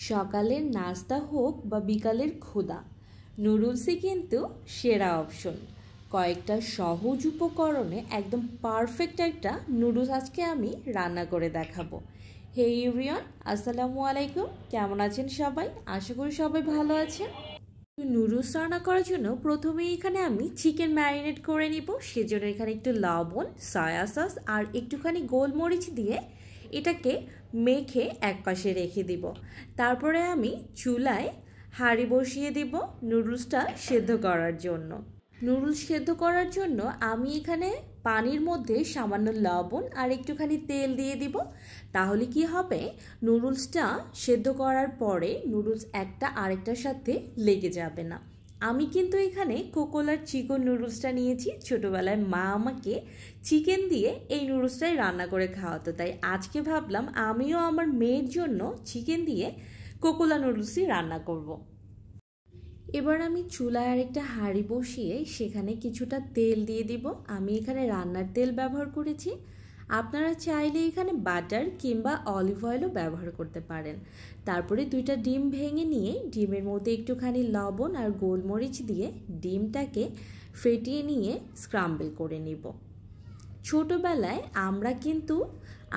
সকালের নাস্তা হোক বা বিকালের ক্ষুধা, নুডলসই কিন্তু সেরা অপশন। কয়েকটা সহজ উপকরণে একদম পারফেক্ট একটা নুডলস আজকে আমি রান্না করে দেখাবো। হে এভরিওয়ান, আসসালামু আলাইকুম। কেমন আছেন সবাই? আশা করি সবাই ভালো আছেন। নুডলস রান্না করার জন্য প্রথমেই এখানে আমি চিকেন ম্যারিনেট করে নিব। সেজন্য এখানে একটু লবণ, সয়া সস আর একটুখানি গোলমরিচ দিয়ে এটাকে মেখে একপাশে রেখে দিব। তারপরে আমি চুলায় হাঁড়ি বসিয়ে দিব নুডলসটা সেদ্ধ করার জন্য। নুডলস সেদ্ধ করার জন্য আমি এখানে পানির মধ্যে সামান্য লবণ আর একটুখানি তেল দিয়ে দিব। তাহলে কি হবে, নুডলসটা সেদ্ধ করার পরে নুডলস একটা আরেকটার সাথে লেগে যাবে না। আমি কিন্তু এখানে কোকোলার চিকেন নুডলসটা নিয়েছি। ছোটোবেলায় মা আমাকে চিকেন দিয়ে এই নুডলসটাই রান্না করে খাওয়াতো, তাই আজকে ভাবলাম আমিও আমার মেয়ের জন্য চিকেন দিয়ে কোকোলা নুডলসই রান্না করব। এবার আমি চুলায় আরেকটা হাঁড়ি বসিয়ে সেখানে কিছুটা তেল দিয়ে দিব। আমি এখানে রান্নার তেল ব্যবহার করেছি। আপনারা চাইলে এখানে বাটার কিংবা অলিভ অয়েলও ব্যবহার করতে পারেন। তারপরে দুইটা ডিম ভেঙে নিয়ে ডিমের মধ্যে একটুখানি লবণ আর গোলমরিচ দিয়ে ডিমটাকে ফেটিয়ে নিয়ে স্ক্রাম্বল করে নিব। ছোটোবেলায় আমরা কিন্তু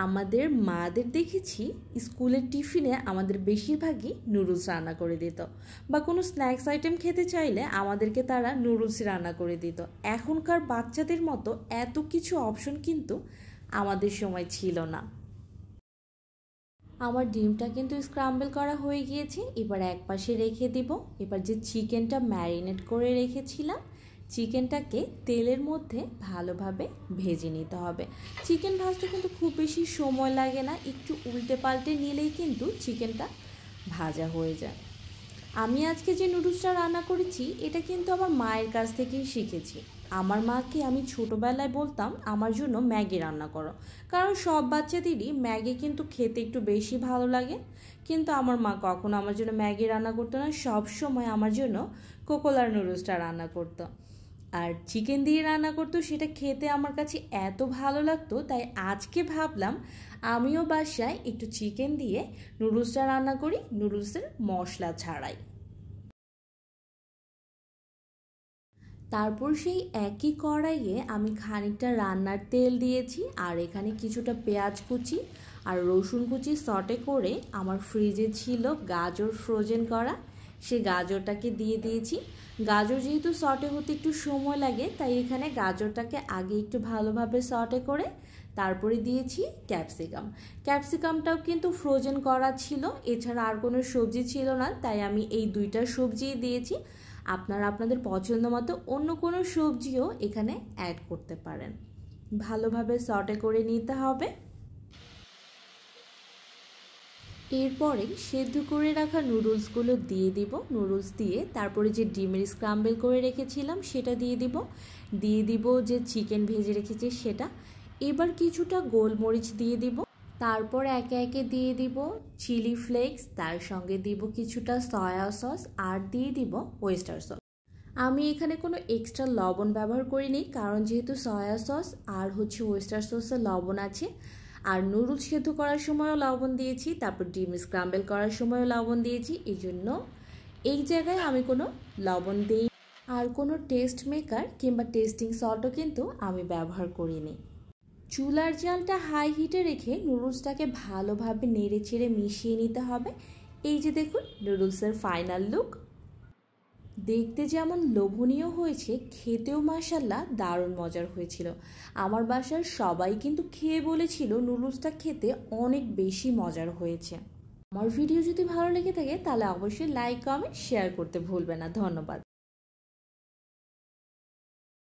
আমাদের মাদের দেখেছি স্কুলের টিফিনে আমাদের বেশিরভাগই নুডলস রান্না করে দিত, বা কোনো স্ন্যাক্স আইটেম খেতে চাইলে আমাদেরকে তারা নুডলস রান্না করে দিত। এখনকার বাচ্চাদের মতো এত কিছু অপশন কিন্তু আমাদের সময় ছিল না। আমার ডিমটা কিন্তু স্ক্রাম্বল করা হয়ে গিয়েছে। এবার একপাশে রেখে দিব। এবার যে চিকেনটা ম্যারিনেট করে রেখেছিলাম, চিকেনটাকে তেলের মধ্যে ভালোভাবে ভেজে নিতে হবে। চিকেন ভাজতে কিন্তু খুব বেশি সময় লাগে না, একটু উল্টে পাল্টে নিলেই কিন্তু চিকেনটা ভাজা হয়ে যায়। আমি আজকে যে নুডলসটা রান্না করেছি এটা কিন্তু আমার মায়ের কাছ থেকেই শিখেছি। আমার মাকে আমি ছোটোবেলায় বলতাম আমার জন্য ম্যাগি রান্না করো, কারণ সব বাচ্চাদেরই ম্যাগি কিন্তু খেতে একটু বেশি ভালো লাগে। কিন্তু আমার মা কখনো আমার জন্য ম্যাগি রান্না করতো না, সব সময় আমার জন্য কোকোলার নুডলসটা রান্না করতো আর চিকেন দিয়ে রান্না করতো। সেটা খেতে আমার কাছে এত ভালো লাগতো, তাই আজকে ভাবলাম আমিও বাসায় একটু চিকেন দিয়ে নুডলসটা রান্না করি, নুডলসের মশলা ছাড়াই। তারপর সেই একই কড়াইয়ে আমি খানিকটা রান্নার তেল দিয়েছি আর এখানে কিছুটা পেঁয়াজ কুচি আর রসুন কুচি সটে করে আমার ফ্রিজে ছিল গাজর ফ্রোজেন করা, সে গাজরটাকে দিয়ে দিয়েছি। গাজর যেহেতু সটে হতে একটু সময় লাগে, তাই এখানে গাজরটাকে আগে একটু ভালোভাবে সটে করে তারপরে দিয়েছি ক্যাপসিকাম। ক্যাপসিকামটাও কিন্তু ফ্রোজেন করা ছিল, এছাড়া আর কোনো সবজি ছিল না, তাই আমি এই দুইটা সবজিই দিয়েছি। আপনারা আপনাদের পছন্দ মতো অন্য কোনো সবজিও এখানে অ্যাড করতে পারেন। ভালোভাবে সটে করে নিতে হবে। এরপরে সেদ্ধ করে রাখা নুডলসগুলো দিয়ে দিব। নুডলস দিয়ে তারপরে যে ডিমের স্ক্রাম্বল করে রেখেছিলাম সেটা দিয়ে দিব যে চিকেন ভেজে রেখেছি সেটা। এবার কিছুটা গোলমরিচ দিয়ে দিব। তারপর একে একে দিয়ে দিব চিলি ফ্লেক্স, তার সঙ্গে দিব কিছুটা সয়া সস আর দিয়ে দিব ওয়েস্টার সস। আমি এখানে কোনো এক্সট্রা লবণ ব্যবহার করিনি, কারণ যেহেতু সয়া সস আর ওয়েস্টার সসে লবণ আছে, আর নুডলস সেদ্ধ করার সময়ও লবণ দিয়েছি, তারপর ডিম স্ক্রাম্বল করার সময়ও লবণ দিয়েছি, এই জন্য এই জায়গায় আমি কোনো লবণ দিই। আর কোনো টেস্ট মেকার কিংবা টেস্টিং সল্টও কিন্তু আমি ব্যবহার করিনি। চুলার জালটা হাই হিটে রেখে নুডলসটাকে ভালোভাবে নেড়ে চেড়ে মিশিয়ে নিতে হবে। এই যে দেখুন নুডলসের ফাইনাল লুক। দেখতে যেমন লোভনীয় হয়েছে, খেতেও মাশাআল্লাহ দারুণ মজার হয়েছিল। আমার বাসার সবাই কিন্তু খেয়ে বলেছিল নুডলসটা খেতে অনেক বেশি মজার হয়েছে। আমার ভিডিও যদি ভালো লেগে থাকে তাহলে অবশ্যই লাইক, কমেন্ট, শেয়ার করতে ভুলবেন না। ধন্যবাদ।